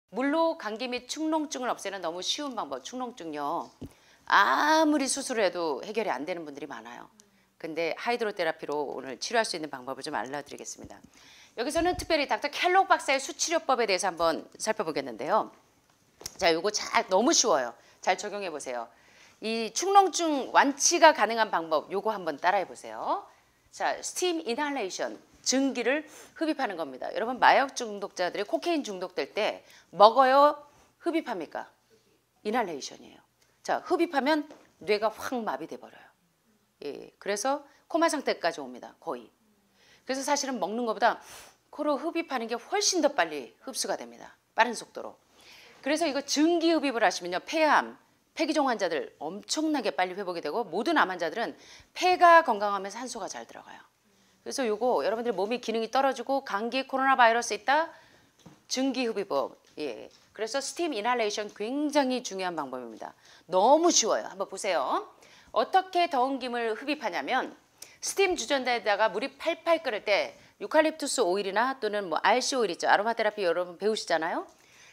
물로 감기 및 축농증을 없애는 너무 쉬운 방법. 축농증요, 아무리 수술을 해도 해결이 안 되는 분들이 많아요. 근데 하이드로테라피로 오늘 치료할 수 있는 방법을 좀 알려드리겠습니다. 여기서는 특별히 닥터 켈록 박사의 수치료법에 대해서 한번 살펴보겠는데요. 자, 요거 너무 쉬워요. 잘 적용해 보세요. 이 축농증 완치가 가능한 방법, 요거 한번 따라해 보세요. 자, 스팀 이날레이션, 증기를 흡입하는 겁니다. 여러분, 마약 중독자들이 코케인 중독될 때 먹어요, 흡입합니까? 이날레이션이에요. 자, 흡입하면 뇌가 확 마비돼 버려요. 예, 그래서 코마 상태까지 옵니다. 거의. 그래서 사실은 먹는 것보다 코로 흡입하는 게 훨씬 더 빨리 흡수가 됩니다. 빠른 속도로. 그래서 이거 증기 흡입을 하시면요, 폐암, 폐기종 환자들 엄청나게 빨리 회복이 되고, 모든 암 환자들은 폐가 건강하면 산소가 잘 들어가요. 그래서 요거 여러분들 몸이 기능이 떨어지고 감기, 코로나 바이러스 있다, 증기 흡입법. 예. 그래서 스팀 이날레이션 굉장히 중요한 방법입니다. 너무 쉬워요. 한번 보세요. 어떻게 더운 김을 흡입하냐면, 스팀 주전자에다가 물이 팔팔 끓을 때 유칼립투스 오일이나 또는 뭐 RC 오일 있죠. 아로마 테라피 여러분 배우시잖아요.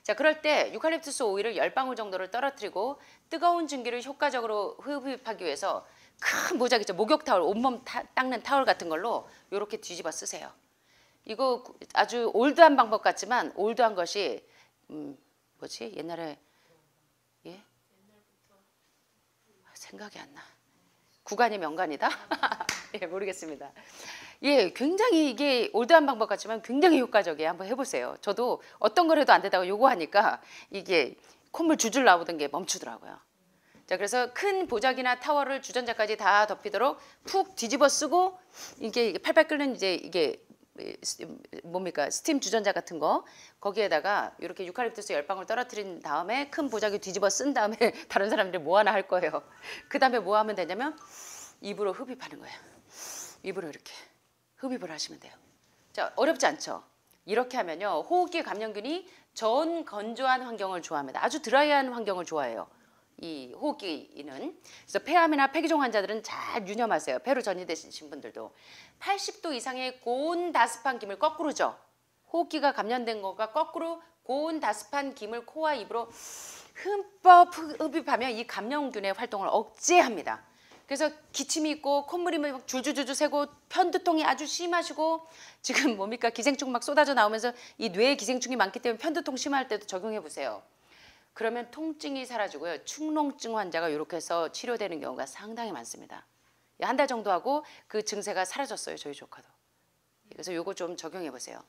자, 그럴 때 유칼립투스 오일을 10방울 정도를 떨어뜨리고 뜨거운 증기를 효과적으로 흡입하기 위해서 큰 모자기 있죠. 목욕 타월, 온몸 닦는 타월 같은 걸로 이렇게 뒤집어 쓰세요. 이거 아주 올드한 방법 같지만, 올드한 것이 뭐지? 옛날에, 예? 생각이 안 나. 구간이 명간이다? 예, 모르겠습니다. 예, 굉장히 이게 올드한 방법 같지만 굉장히 효과적이에요. 한번 해보세요. 저도 어떤 거라도 안 되다가 요거 하니까 이게 콧물 줄줄 나오던 게 멈추더라고요. 자, 그래서 큰 보자기나 타월을 주전자까지 다 덮이도록 푹 뒤집어 쓰고, 이게 팔팔 끓는 이게 뭡니까? 스팀 주전자 같은 거, 거기에다가 이렇게 유칼립투스 10방울 떨어뜨린 다음에 큰 보자기 뒤집어 쓴 다음에 다른 사람들이 뭐 하나 할 거예요. 그 다음에 뭐 하면 되냐면 입으로 흡입하는 거예요. 입으로 이렇게 흡입을 하시면 돼요. 자, 어렵지 않죠? 이렇게 하면요, 호흡기 감염균이 전 건조한 환경을 좋아합니다. 아주 드라이한 환경을 좋아해요. 이 호흡기는. 그래서 폐암이나 폐기종 환자들은 잘 유념하세요. 폐로 전이되신 분들도 80도 이상의 고온 다습한 김을 거꾸로죠. 호흡기가 감염된 거가 거꾸로 고온 다습한 김을 코와 입으로 흠뻑 흡입하면 이 감염균의 활동을 억제합니다. 그래서 기침이 있고 콧물이 막 줄줄줄줄 새고 편두통이 아주 심하시고, 지금 뭡니까? 기생충 막 쏟아져 나오면서 이 뇌에 기생충이 많기 때문에 편두통 심할 때도 적용해 보세요. 그러면 통증이 사라지고요. 축농증 환자가 이렇게 해서 치료되는 경우가 상당히 많습니다. 한 달 정도 하고 그 증세가 사라졌어요. 저희 조카도. 그래서 요거 좀 적용해 보세요.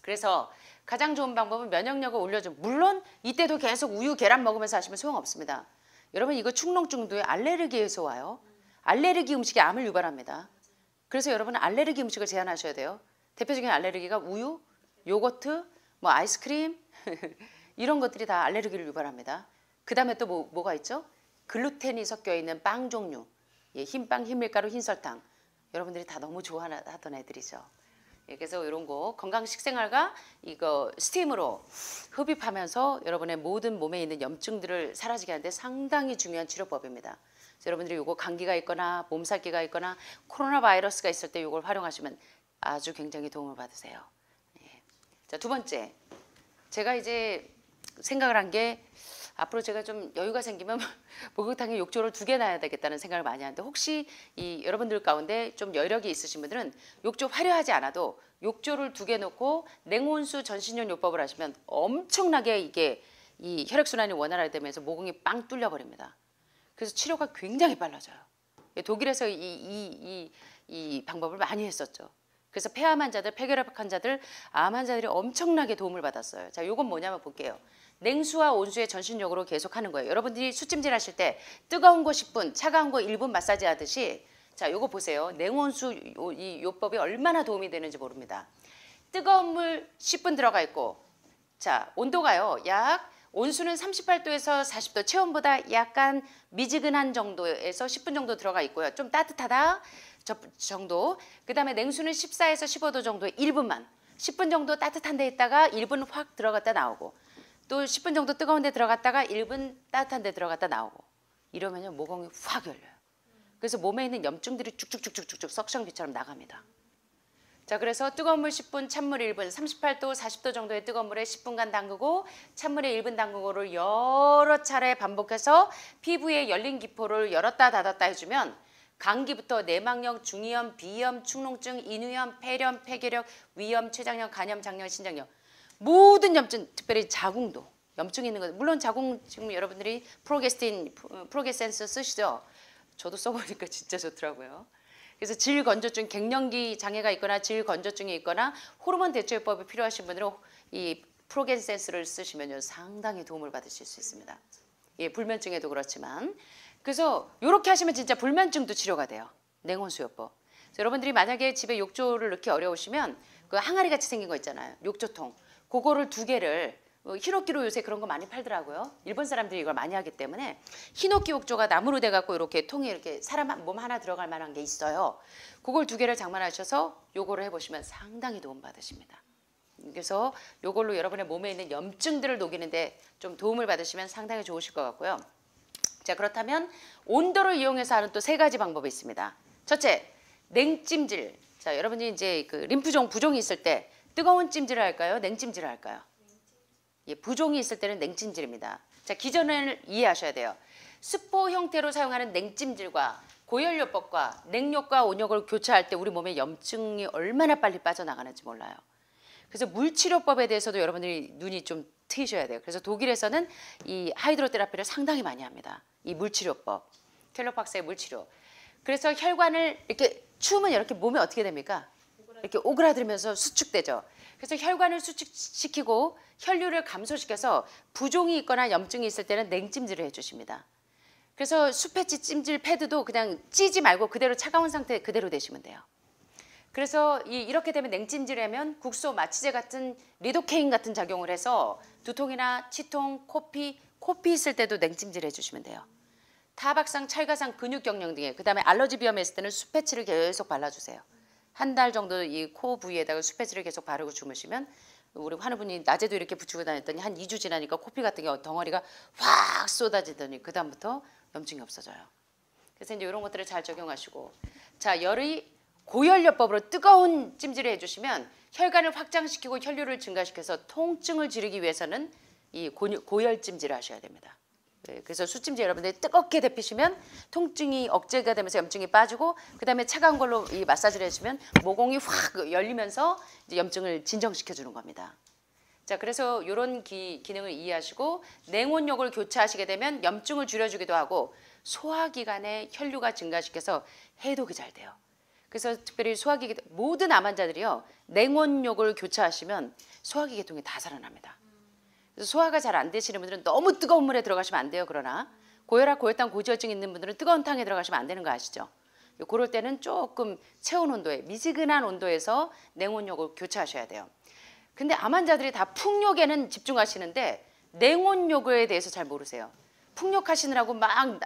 그래서 가장 좋은 방법은 면역력을 올려주는, 물론 이때도 계속 우유, 계란 먹으면서 하시면 소용없습니다. 여러분, 이거 축농증도 알레르기에서 와요. 알레르기 음식이 암을 유발합니다. 그래서 여러분, 알레르기 음식을 제한하셔야 돼요. 대표적인 알레르기가 우유, 요거트, 뭐 아이스크림 이런 것들이 다 알레르기를 유발합니다. 그 다음에 또 뭐가 있죠? 글루텐이 섞여 있는 빵 종류, 예, 흰빵, 흰밀가루, 흰설탕. 여러분들이 다 너무 좋아하던 애들이죠. 예, 그래서 이런 거 건강 식생활과 이거 스팀으로 흡입하면서 여러분의 모든 몸에 있는 염증들을 사라지게 하는데 상당히 중요한 치료법입니다. 그래서 여러분들이 이거 감기가 있거나 몸살기가 있거나 코로나 바이러스가 있을 때 이걸 활용하시면 아주 굉장히 도움을 받으세요. 예. 자, 두 번째, 제가 이제 생각을 한 게, 앞으로 제가 좀 여유가 생기면 목욕탕에 욕조를 2개 놔야 되겠다는 생각을 많이 하는데, 혹시 이 여러분들 가운데 좀 여력이 있으신 분들은 욕조 화려하지 않아도 욕조를 2개 놓고 냉온수 전신용 요법을 하시면 엄청나게 이게 이 혈액순환이 원활하되면서 모공이 빵 뚫려 버립니다. 그래서 치료가 굉장히 빨라져요. 독일에서 이 방법을 많이 했었죠. 그래서 폐암 환자들, 폐결핵 환자들, 암 환자들이 엄청나게 도움을 받았어요. 자, 요건 뭐냐면 볼게요. 냉수와 온수의 전신력으로 계속 하는 거예요. 여러분들이 수찜질 하실 때 뜨거운 거 10분, 차가운 거 1분 마사지 하듯이, 자, 요거 보세요. 냉온수 이 요법이 얼마나 도움이 되는지 모릅니다. 뜨거운 물 10분 들어가 있고, 자, 온도가요, 온수는 38도에서 40도, 체온보다 약간 미지근한 정도에서 10분 정도 들어가 있고요. 좀 따뜻하다 정도. 그 다음에 냉수는 14에서 15도 정도에 1분만, 10분 정도 따뜻한 데 있다가 1분 확 들어갔다 나오고, 또 10분 정도 뜨거운 데 들어갔다가 1분 따뜻한 데 들어갔다 나오고 이러면요 모공이 확 열려요. 그래서 몸에 있는 염증들이 쭉쭉쭉쭉쭉 석션기처럼 나갑니다. 자, 그래서 뜨거운 물 10분, 찬물 1분, 38도, 40도 정도의 뜨거운 물에 10분간 담그고 찬물에 1분 담근 거를 여러 차례 반복해서 피부에 열린 기포를 열었다 닫았다 해주면 감기부터 내막염, 중이염, 비염, 축농증, 인후염, 폐렴, 폐결핵, 위염, 췌장염, 간염, 장염, 신장염 모든 염증, 특별히 자궁도 염증이 있는 거 물론 자궁 지금 여러분들이 프로게센스 쓰시죠? 저도 써보니까 진짜 좋더라고요. 그래서 질건조증, 갱년기 장애가 있거나 질건조증이 있거나 호르몬 대처요법이 필요하신 분들은 이 프로겐센스를 쓰시면 상당히 도움을 받으실 수 있습니다. 예, 불면증에도 그렇지만 그래서 이렇게 하시면 진짜 불면증도 치료가 돼요. 냉온수요법. 그래서 여러분들이 만약에 집에 욕조를 넣기 어려우시면 그 항아리 같이 생긴 거 있잖아요. 욕조통. 그거를 2개를 히노키로 요새 그런 거 많이 팔더라고요. 일본 사람들이 이걸 많이 하기 때문에 히노키 욕조가 나무로 돼갖고 이렇게 통에 이렇게 사람 몸 하나 들어갈 만한 게 있어요. 그걸 2개를 장만하셔서 요거를 해보시면 상당히 도움 받으십니다. 그래서 요걸로 여러분의 몸에 있는 염증들을 녹이는데 좀 도움을 받으시면 상당히 좋으실 것 같고요. 자, 그렇다면 온도를 이용해서 하는 또 3가지 방법이 있습니다. 첫째, 냉찜질. 자, 여러분이 이제 그 림프종 부종이 있을 때 뜨거운 찜질을 할까요? 냉찜질을 할까요? 예, 부종이 있을 때는 냉찜질입니다. 자, 기전을 이해하셔야 돼요. 스포 형태로 사용하는 냉찜질과 고연료법과 냉욕과 온욕을 교차할 때 우리 몸에 염증이 얼마나 빨리 빠져나가는지 몰라요. 그래서 물치료법에 대해서도 여러분들이 눈이 좀 트이셔야 돼요. 그래서 독일에서는 이 하이드로테라피를 상당히 많이 합니다. 이 물치료법, 켈로팍스의 물치료. 그래서 혈관을 이렇게 추우면 이렇게 몸이 어떻게 됩니까? 이렇게 오그라들면서 수축되죠. 그래서 혈관을 수축시키고 혈류를 감소시켜서 부종이 있거나 염증이 있을 때는 냉찜질을 해주십니다. 그래서 수패치 찜질 패드도 그냥 찌지 말고 그대로 차가운 상태 그대로 되시면 돼요. 그래서 이렇게 되면 냉찜질을 하면 국소, 마취제 같은 리도케인 같은 작용을 해서 두통이나 치통, 코피 있을 때도 냉찜질 해주시면 돼요. 타박상, 찰가상, 근육경련 등에 그다음에 알러지 비염이 있을 때는 수패치를 계속 발라주세요. 한 달 정도 이 코 부위에다가 수패치를 계속 바르고 주무시면 우리 환우분이 낮에도 이렇게 붙이고 다녔더니 한 2주 지나니까 코피 같은 게 덩어리가 확 쏟아지더니 그 다음부터 염증이 없어져요. 그래서 이제 이런 것들을 잘 적용하시고 자, 열의 고연료법으로 뜨거운 찜질을 해주시면 혈관을 확장시키고 혈류를 증가시켜서 통증을 줄이기 위해서는 이 고열 찜질을 하셔야 됩니다. 네, 그래서 수찜질 여러분들이 뜨겁게 데피시면 통증이 억제가 되면서 염증이 빠지고 그 다음에 차가운 걸로 이 마사지를 해주면 모공이 확 열리면서 이제 염증을 진정시켜 주는 겁니다. 자, 그래서 이런 기능을 이해하시고 냉온욕을 교차하시게 되면 염증을 줄여주기도 하고 소화기관의 혈류가 증가시켜서 해독이 잘 돼요. 그래서 특별히 소화기 모든 암 환자들이요 냉온욕을 교차하시면 소화기 계통이 다 살아납니다. 그래서 소화가 잘 안 되시는 분들은 너무 뜨거운 물에 들어가시면 안 돼요. 그러나 고혈압, 고혈당, 고지혈증 있는 분들은 뜨거운 탕에 들어가시면 안 되는 거 아시죠? 그럴 때는 조금 체온 온도에 미지근한 온도에서 냉온욕을 교차하셔야 돼요. 근데 암 환자들이 다 풍욕에는 집중하시는데 냉온욕에 대해서 잘 모르세요. 풍욕하시느라고 막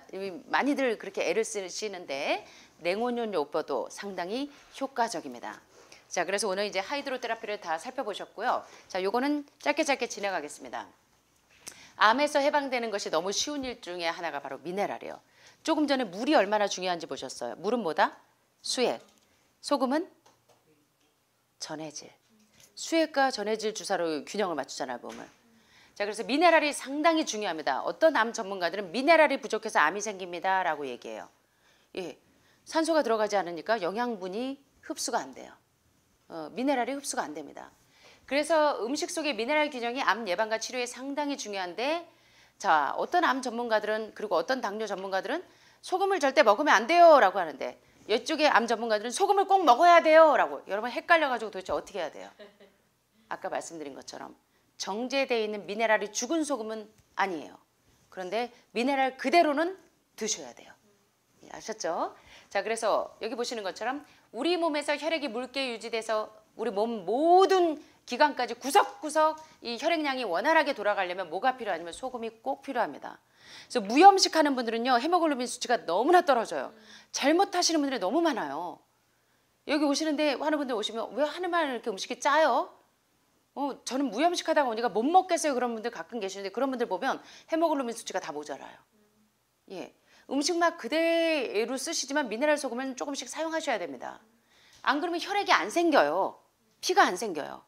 많이들 그렇게 애를 쓰시는데 냉온욕보다도 상당히 효과적입니다. 자, 그래서 오늘 이제 하이드로테라피를 다 살펴보셨고요. 자, 요거는 짧게 진행하겠습니다. 암에서 해방되는 것이 너무 쉬운 일 중에 하나가 바로 미네랄이에요. 조금 전에 물이 얼마나 중요한지 보셨어요. 물은 뭐다? 수액. 소금은? 전해질. 수액과 전해질 주사로 균형을 맞추잖아요, 몸을. 자, 그래서 미네랄이 상당히 중요합니다. 어떤 암 전문가들은 미네랄이 부족해서 암이 생깁니다 라고 얘기해요. 예, 산소가 들어가지 않으니까 영양분이 흡수가 안 돼요. 미네랄이 흡수가 안 됩니다. 그래서 음식 속의 미네랄 균형이 암 예방과 치료에 상당히 중요한데 자, 어떤 암 전문가들은 그리고 어떤 당뇨 전문가들은 소금을 절대 먹으면 안 돼요 라고 하는데 이쪽에 암 전문가들은 소금을 꼭 먹어야 돼요 라고 여러분 헷갈려가지고 도대체 어떻게 해야 돼요? 아까 말씀드린 것처럼 정제되어 있는 미네랄이 죽은 소금은 아니에요. 그런데 미네랄 그대로는 드셔야 돼요. 아셨죠? 자, 그래서 여기 보시는 것처럼 우리 몸에서 혈액이 묽게 유지돼서 우리 몸 모든 기관까지 구석구석 이 혈액량이 원활하게 돌아가려면 뭐가 필요하냐면 소금이 꼭 필요합니다. 그래서 무염식 하는 분들은요 헤모글로빈 수치가 너무나 떨어져요. 잘못하시는 분들이 너무 많아요. 여기 오시는데 하는 분들 오시면 왜 하늘만 이렇게 음식이 짜요? 저는 무염식 하다가 오니까 못 먹겠어요. 그런 분들 가끔 계시는데 그런 분들 보면 헤모글로빈 수치가 다 모자라요. 예. 음식 맛 그대로 쓰시지만 미네랄 소금은 조금씩 사용하셔야 됩니다. 안 그러면 혈액이 안 생겨요. 피가 안 생겨요.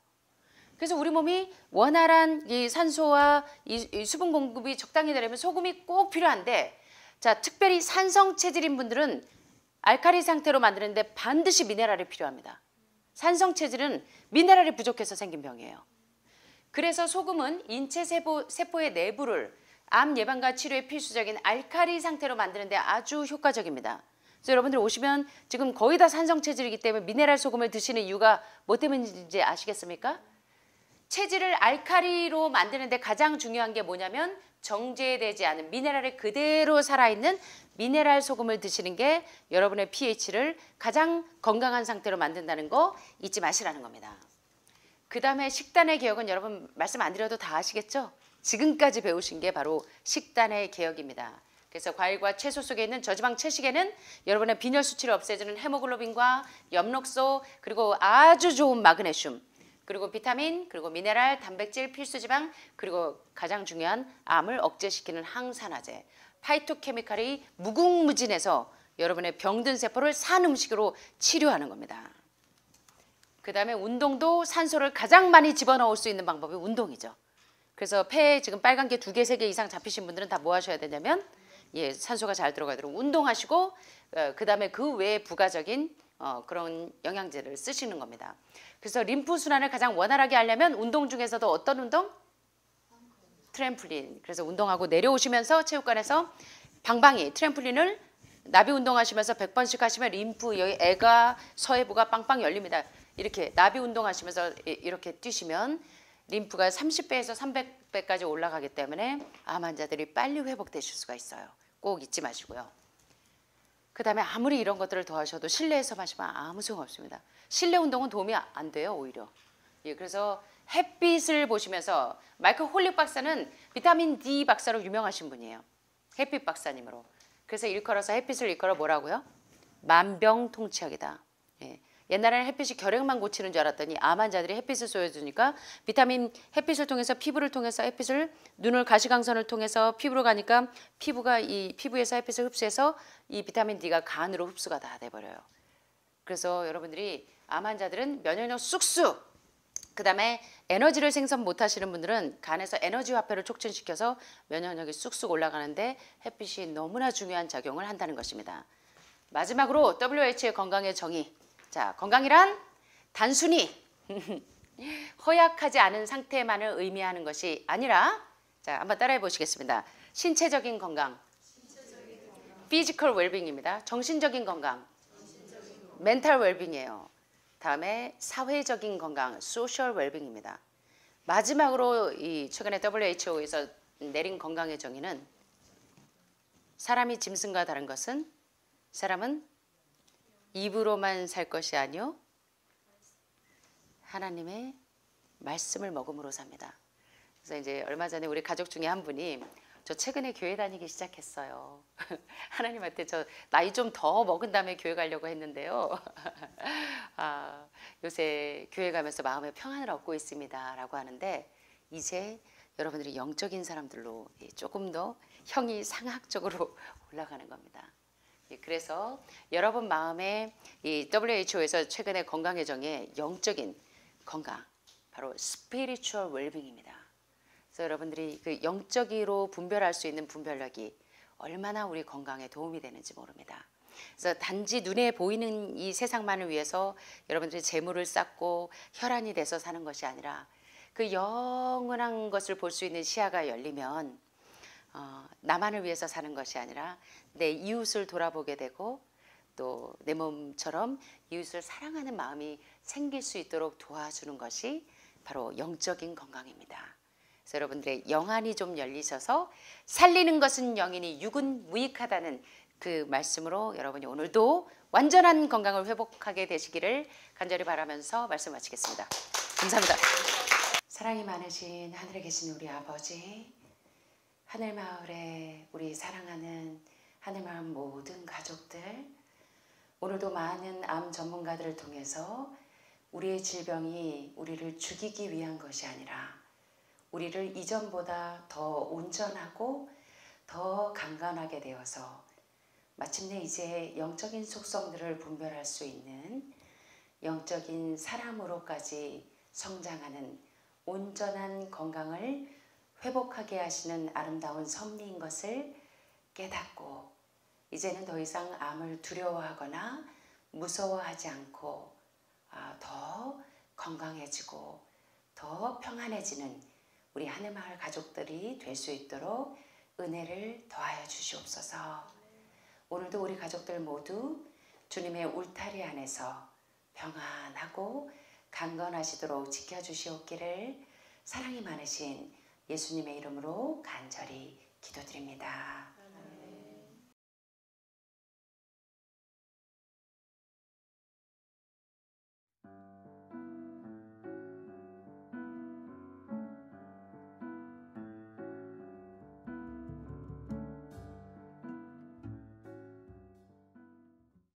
그래서 우리 몸이 원활한 이 산소와 이 수분 공급이 적당히 되려면 소금이 꼭 필요한데, 자, 특별히 산성 체질인 분들은 알칼리 상태로 만드는데 반드시 미네랄이 필요합니다. 산성 체질은 미네랄이 부족해서 생긴 병이에요. 그래서 소금은 인체 세포의 내부를 암 예방과 치료에 필수적인 알칼리 상태로 만드는데 아주 효과적입니다. 그래서 여러분들 오시면 지금 거의 다 산성 체질이기 때문에 미네랄 소금을 드시는 이유가 뭐 때문인지 아시겠습니까? 체질을 알칼리로 만드는데 가장 중요한 게 뭐냐면 정제되지 않은 미네랄이 그대로 살아있는 미네랄 소금을 드시는 게 여러분의 pH를 가장 건강한 상태로 만든다는 거 잊지 마시라는 겁니다. 그 다음에 식단의 개혁은 여러분 말씀 안 드려도 다 아시겠죠? 지금까지 배우신 게 바로 식단의 개혁입니다. 그래서 과일과 채소 속에 있는 저지방 채식에는 여러분의 빈혈 수치를 없애주는 헤모글로빈과 엽록소, 그리고 아주 좋은 마그네슘, 그리고 비타민, 그리고 미네랄, 단백질, 필수지방, 그리고 가장 중요한 암을 억제시키는 항산화제, 파이토케미칼이 무궁무진해서 여러분의 병든 세포를 산 음식으로 치료하는 겁니다. 그 다음에 운동도 산소를 가장 많이 집어넣을 수 있는 방법이 운동이죠. 그래서 폐에 지금 빨간 게 2개, 3개 이상 잡히신 분들은 다 뭐 하셔야 되냐면 산소가 잘 들어가도록 운동하시고 그 다음에 그 외에 부가적인 그런 영양제를 쓰시는 겁니다. 그래서 림프 순환을 가장 원활하게 하려면 운동 중에서도 어떤 운동? 트램플린. 그래서 운동하고 내려오시면서 체육관에서 방방이 트램플린을 나비 운동하시면서 100번씩 하시면 림프 여기 애가 서해부가 빵빵 열립니다. 이렇게 나비 운동하시면서 이렇게 뛰시면 림프가 30배에서 300배까지 올라가기 때문에 암 환자들이 빨리 회복되실 수가 있어요. 꼭 잊지 마시고요. 그 다음에 아무리 이런 것들을 더 하셔도 실내에서 마시면 아무 소용 없습니다. 실내 운동은 도움이 안 돼요, 오히려. 그래서 햇빛을 보시면서 마이클 홀릭 박사는 비타민 D 박사로 유명하신 분이에요. 햇빛 박사님으로. 그래서 일컬어서 햇빛을 일컬어 뭐라고요? 만병통치약이다. 옛날에는 햇빛이 결핵만 고치는 줄 알았더니 암 환자들이 햇빛을 쏘여주니까 비타민 햇빛을 통해서 피부를 통해서 햇빛을 눈을 가시광선을 통해서 피부로 가니까 피부가 이 피부에서 햇빛을 흡수해서 이 비타민 D가 간으로 흡수가 다 돼버려요. 그래서 여러분들이 암 환자들은 면역력 쑥쑥, 그 다음에 에너지를 생산 못하시는 분들은 간에서 에너지 화폐를 촉진시켜서 면역력이 쑥쑥 올라가는데 햇빛이 너무나 중요한 작용을 한다는 것입니다. 마지막으로 WHO의 건강의 정의. 자, 건강이란 단순히 허약하지 않은 상태만을 의미하는 것이 아니라, 자, 한번 따라해 보시겠습니다. 신체적인 건강, physical well-being입니다. 정신적인 건강, mental well-being이에요. 다음에 사회적인 건강, social well-being입니다. 마지막으로 이 최근에 WHO에서 내린 건강의 정의는 사람이 짐승과 다른 것은 사람은 입으로만 살 것이 아니요 하나님의 말씀을 먹음으로 삽니다. 그래서 이제 얼마 전에 우리 가족 중에 한 분이 저 최근에 교회 다니기 시작했어요. 하나님한테 저 나이 좀 더 먹은 다음에 교회 가려고 했는데요. 요새 교회 가면서 마음의 평안을 얻고 있습니다 라고 하는데, 이제 여러분들이 영적인 사람들로 조금 더 형이 상학적으로 올라가는 겁니다. 그래서 여러분 마음에 이 WHO에서 최근에 건강의 정의에 영적인 건강, 바로 spiritual well-being입니다. 그래서 여러분들이 그 영적으로 분별할 수 있는 분별력이 얼마나 우리 건강에 도움이 되는지 모릅니다. 그래서 단지 눈에 보이는 이 세상만을 위해서 여러분들이 재물을 쌓고 혈안이 돼서 사는 것이 아니라 그 영원한 것을 볼 수 있는 시야가 열리면 나만을 위해서 사는 것이 아니라 내 이웃을 돌아보게 되고 또 내 몸처럼 이웃을 사랑하는 마음이 생길 수 있도록 도와주는 것이 바로 영적인 건강입니다. 그래서 여러분들의 영안이 좀 열리셔서 살리는 것은 영이니 육은 무익하다는 그 말씀으로 여러분이 오늘도 완전한 건강을 회복하게 되시기를 간절히 바라면서 말씀 마치겠습니다. 감사합니다. 사랑이 많으신 하늘에 계신 우리 아버지, 하늘마을에 우리 사랑하는 하늘마을 모든 가족들, 오늘도 많은 암 전문가들을 통해서 우리의 질병이 우리를 죽이기 위한 것이 아니라 우리를 이전보다 더 온전하고 더 강건하게 되어서 마침내 이제 영적인 속성들을 분별할 수 있는 영적인 사람으로까지 성장하는 온전한 건강을 회복하게 하시는 아름다운 섭리인 것을 깨닫고 이제는 더 이상 암을 두려워하거나 무서워하지 않고 더 건강해지고 더 평안해지는 우리 하늘마을 가족들이 될 수 있도록 은혜를 더하여 주시옵소서. 오늘도 우리 가족들 모두 주님의 울타리 안에서 평안하고 강건하시도록 지켜주시옵기를 사랑이 많으신 예수님의 이름으로 간절히 기도드립니다.